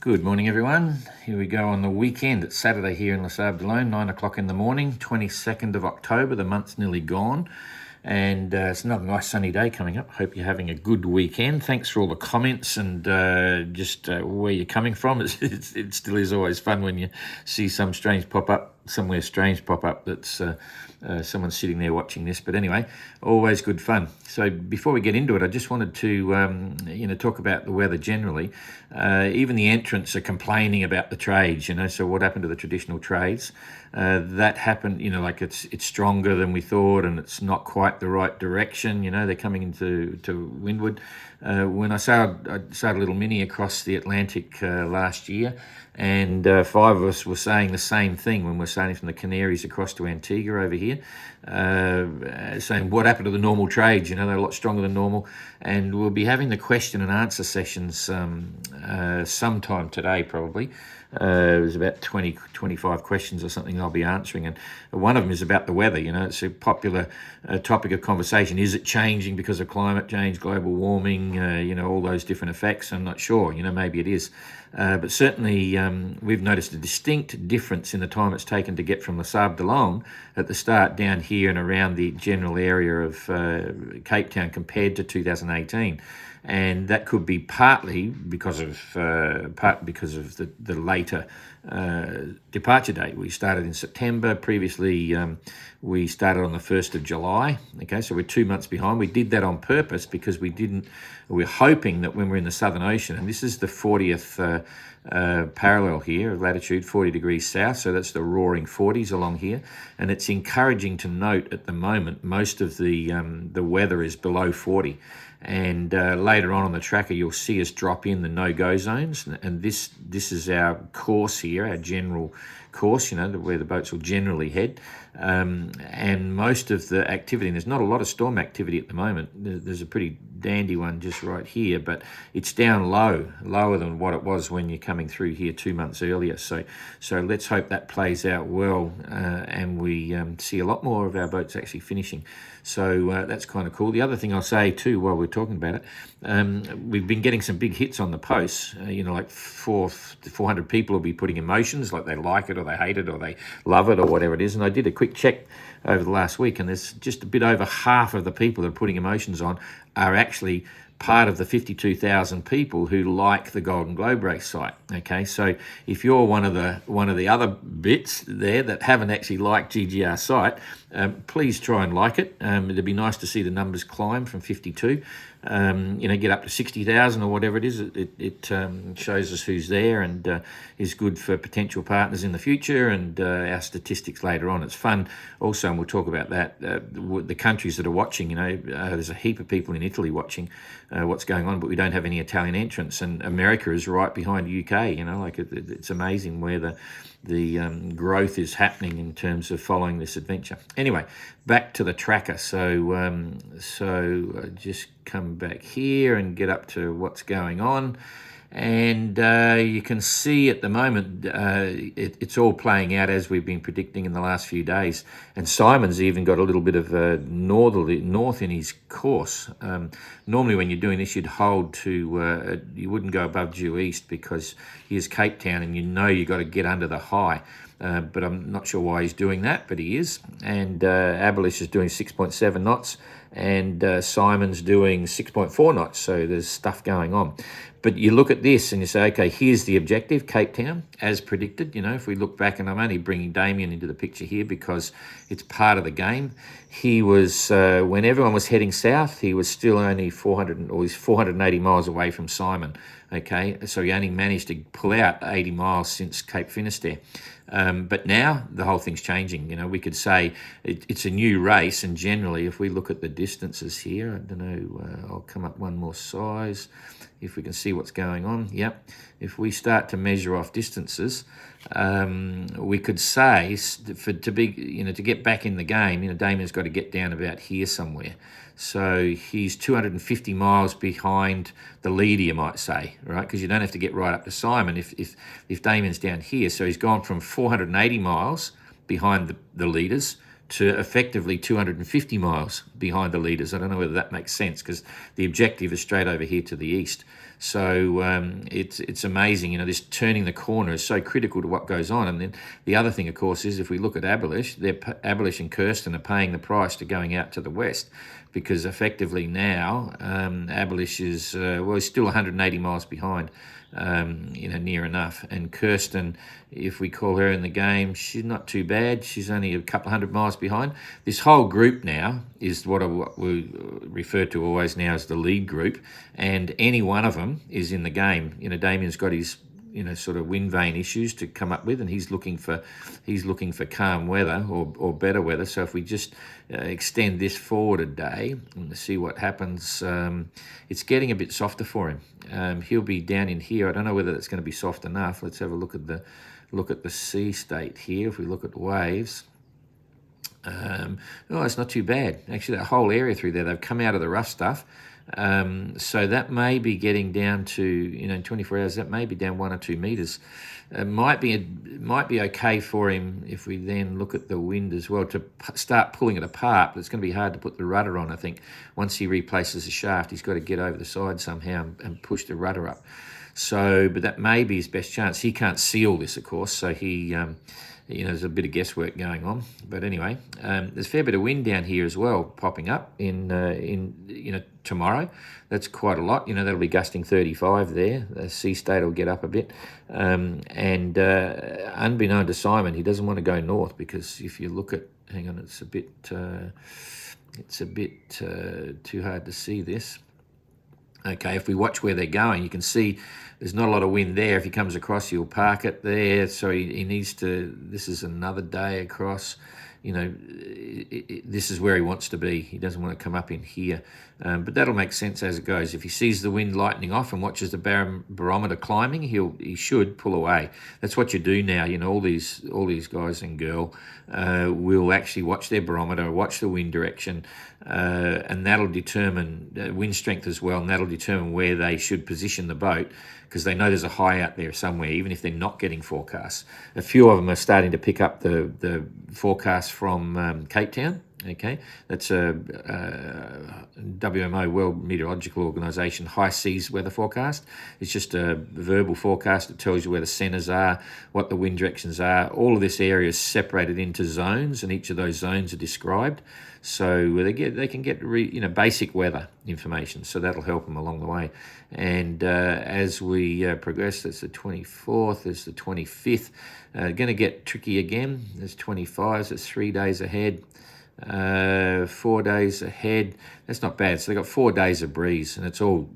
Good morning, everyone. Here we go on the weekend. It's Saturday here in Les Sables d'Olonne, 9 o'clock in the morning, 22nd of October. The month's nearly gone. And it's another nice sunny day coming up. Hope you're having a good weekend. Thanks for all the comments and just where you're coming from. It still is always fun when you see somewhere strange pop up that's someone sitting there watching this. But anyway, always good fun. So before we get into it, I just wanted to talk about the weather generally. Even the entrants are complaining about the trades. So what happened to the traditional trades? That happened. Like it's stronger than we thought, and it's not quite the right direction. They're coming into windward. When I sailed a little mini across the Atlantic last year, and 5 of us were saying the same thing when we're sailing from the Canaries across to Antigua over here, saying what happened to the normal trades. They're a lot stronger than normal, and we'll be having the question and answer sessions sometime today probably. There's about 25 questions or something I'll be answering, and one of them is about the weather. It's a popular topic of conversation. Is it changing because of climate change, global warming, all those different effects? I'm not sure. Maybe it is. But certainly we've noticed a distinct difference in the time it's taken to get from Les Sables d'Olonne at the start down here and around the general area of Cape Town compared to 2018. And that could be partly because of the later departure date. We started in September. Previously, we started on the 1st of July. Okay, so we're 2 months behind. We did that on purpose because we're hoping that when we're in the Southern Ocean, and this is the 40th parallel here, latitude 40 degrees south, so that's the roaring 40s along here, and it's encouraging to note at the moment most of the weather is below 40. And later on the tracker, you'll see us drop in the no-go zones, and this is our course here, our general course, where the boats will generally head. And most of the activity, and there's not a lot of storm activity at the moment. There's a pretty dandy one just right here, but it's down lower than what it was when you're coming through here 2 months earlier. So let's hope that plays out well, and we see a lot more of our boats actually finishing. So that's kind of cool. The other thing I'll say too, while we're talking about it, we've been getting some big hits on the posts. Like 400 people will be putting emotions, like they like it or they hate it or they love it or whatever it is. And I did a quick check over the last week, and there's just a bit over half of the people that are putting emotions on are actually part of the 52,000 people who like the Golden Globe Race site. Okay, so if you're one of the other bits there that haven't actually liked GGR site, please try and like it. It'd be nice to see the numbers climb from 52. Get up to 60,000 or whatever it is. It shows us who's there and is good for potential partners in the future, and our statistics later on. It's fun also, and we'll talk about that. The countries that are watching, there's a heap of people in Italy watching what's going on, but we don't have any Italian entrants, and America is right behind UK. It's amazing where the growth is happening in terms of following this adventure. Anyway, back to the tracker. So just come back here and get up to what's going on. And you can see at the moment it's all playing out as we've been predicting in the last few days. And Simon's even got a little bit of north in his course. Normally when you're doing this, you'd hold to, you wouldn't go above due east because here's Cape Town and you've got to get under the high. But I'm not sure why he's doing that, but he is. And Abolish is doing 6.7 knots, and Simon's doing 6.4 knots. So there's stuff going on. But you look at this and you say, okay, here's the objective, Cape Town, as predicted. If we look back, and I'm only bringing Damien into the picture here because it's part of the game. He was, when everyone was heading south, he was still only 480 miles away from Simon. Okay, so he only managed to pull out 80 miles since Cape Finisterre. But now the whole thing's changing. We could say it's a new race, and generally, if we look at the distances here, I don't know, I'll come up one more size if we can see what's going on. Yep. If we start to measure off distances, we could say to get back in the game, Damien's got to get down about here somewhere. So he's 250 miles behind the leader, you might say, right? Because you don't have to get right up to Simon if Damien's down here. So he's gone from 480 miles behind the leaders to effectively 250 miles behind the leaders. I don't know whether that makes sense, because the objective is straight over here to the east. So it's amazing, this turning the corner is so critical to what goes on. And then the other thing, of course, is if we look at Abolish, Abolish and Kirsten are paying the price to going out to the west, because effectively now Abolish is, he's still 180 miles behind, near enough. And Kirsten, if we call her in the game, she's not too bad. She's only a couple of 100 miles behind. This whole group now is what we refer to always now as the lead group, and any one of them is in the game. Damien's got his sort of wind vane issues to come up with, and he's looking for calm weather or better weather. So if we just extend this forward a day and see what happens, it's getting a bit softer for him. He'll be down in here. I don't know whether that's going to be soft enough. Let's have a look at the sea state here. If we look at waves, it's not too bad actually. That whole area through there, they've come out of the rough stuff. So that may be getting down to, in 24 hours, that may be down 1 or 2 meters. It might be okay for him if we then look at the wind as well, to start pulling it apart. But it's going to be hard to put the rudder on, I think. Once he replaces the shaft, he's got to get over the side somehow and push the rudder up. So, but that may be his best chance. He can't see all this, of course, so he... there's a bit of guesswork going on, but anyway, there's a fair bit of wind down here as well, popping up in tomorrow. That's quite a lot. That'll be gusting 35 there. The sea state will get up a bit, and unbeknown to Simon, he doesn't want to go north, because if you look at, hang on, it's a bit too hard to see this. Okay, if we watch where they're going, you can see there's not a lot of wind there. If he comes across, he'll park it there. So he needs to, this is another day across. This is where he wants to be. He doesn't want to come up in here. But that'll make sense as it goes. If he sees the wind lightening off and watches the barometer climbing, he should pull away. That's what you do now. All these guys and girl will actually watch their barometer, watch the wind direction, and that'll determine wind strength as well, and that'll determine where they should position the boat, because they know there's a high out there somewhere, even if they're not getting forecasts. A few of them are starting to pick up the forecast from Cape Town. Okay, that's a WMO, World Meteorological Organization, high seas weather forecast. It's just a verbal forecast that tells you where the centers are, what the wind directions are. All of this area is separated into zones, and each of those zones are described. So they can get basic weather information. So that'll help them along the way. And as we progress, that's the 24th, there's the 25th. Going to get tricky again. There's 25s, it's 3 days ahead. 4 days ahead. That's not bad. So they've got 4 days of breeze, and it's all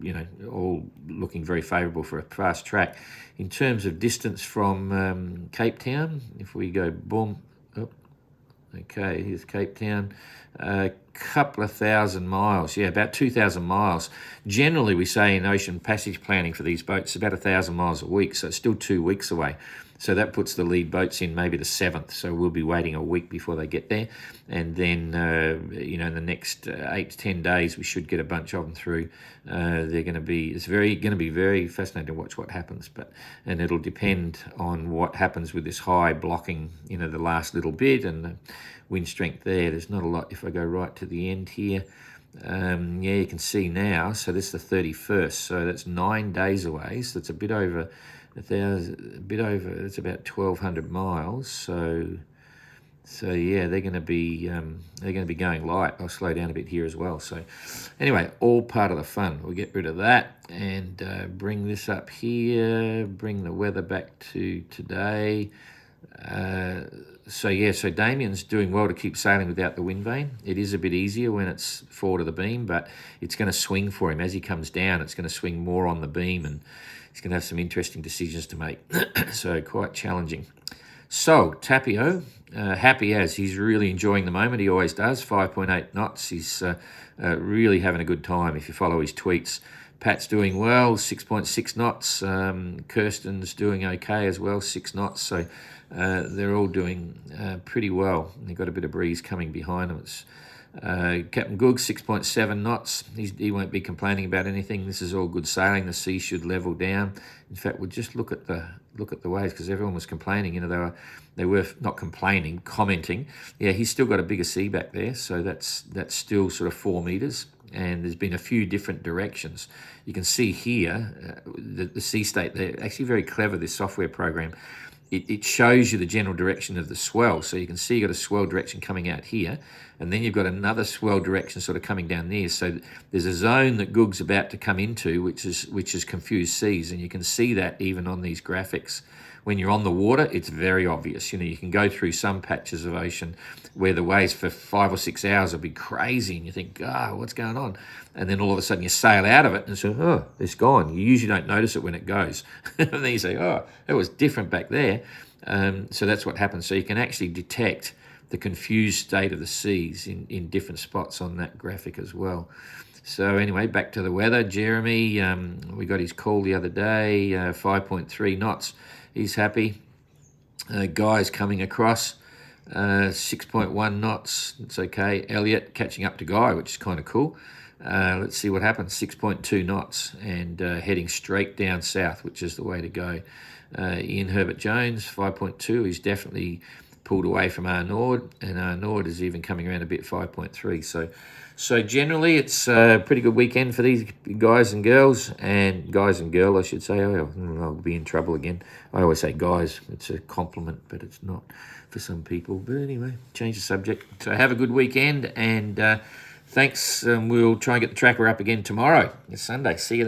looking very favourable for a fast track. In terms of distance from Cape Town, if we go boom, okay, here's Cape Town, a couple of 1,000 miles, about 2,000 miles. Generally, we say in ocean passage planning for these boats, about 1,000 miles a week, so it's still 2 weeks away. So that puts the lead boats in maybe the 7th. So we'll be waiting a week before they get there. And then, in the next 8 to 10 days, we should get a bunch of them through. It's going to be very fascinating to watch what happens. And it'll depend on what happens with this high blocking, the last little bit and the wind strength there. There's not a lot. If I go right to the end here, you can see now. So this is the 31st. So that's 9 days away. So it's a bit over... It's about 1,200 miles. So yeah, they're going to be going light. I'll slow down a bit here as well. So anyway, all part of the fun. We'll get rid of that and bring this up here. Bring the weather back to today. So Damien's doing well to keep sailing without the wind vane. It is a bit easier when it's forward of the beam, but it's going to swing for him as he comes down. It's going to swing more on the beam, and he's going to have some interesting decisions to make. So quite challenging. So Tapio, happy as he's really enjoying the moment. He always does. 5.8 knots. He's really having a good time. If you follow his tweets, Pat's doing well, 6.6 knots. Kirsten's doing okay as well, 6 knots. So they're all doing pretty well. They've got a bit of breeze coming behind them. It's Captain Goog, 6.7 knots. He won't be complaining about anything. This is all good sailing. The sea should level down. In fact, we'll just look at the waves, because everyone was complaining. They were not complaining, commenting. Yeah, he's still got a bigger sea back there, so that's still sort of 4 meters. And there's been a few different directions. You can see here the sea state. They're actually very clever, this software program. It shows you the general direction of the swell. So you can see you've got a swell direction coming out here, and then you've got another swell direction sort of coming down there. So there's a zone that Goog's about to come into, which is confused seas, and you can see that even on these graphics. When you're on the water, it's very obvious. You can go through some patches of ocean where the waves for 5 or 6 hours will be crazy, and you think, what's going on? And then all of a sudden you sail out of it and say, oh, it's gone. You usually don't notice it when it goes. And then you say, oh, it was different back there. So that's what happens. So you can actually detect the confused state of the seas in different spots on that graphic as well. So anyway, back to the weather. Jeremy, we got his call the other day, 5.3 knots. He's happy. Guy's coming across, 6.1 knots. It's okay. Elliot catching up to Guy, which is kind of cool. Let's see what happens. 6.2 knots and heading straight down south, which is the way to go. Ian Herbert Jones, 5.2. He's definitely pulled away from R Nord, and R Nord is even coming around a bit, 5.3. So generally, it's a pretty good weekend for these guys and girls, and guys and girl, I should say. I'll be in trouble again. I always say guys. It's a compliment, but it's not for some people. But anyway, change the subject. So have a good weekend, and thanks. We'll try and get the tracker up again tomorrow. It's Sunday. See you.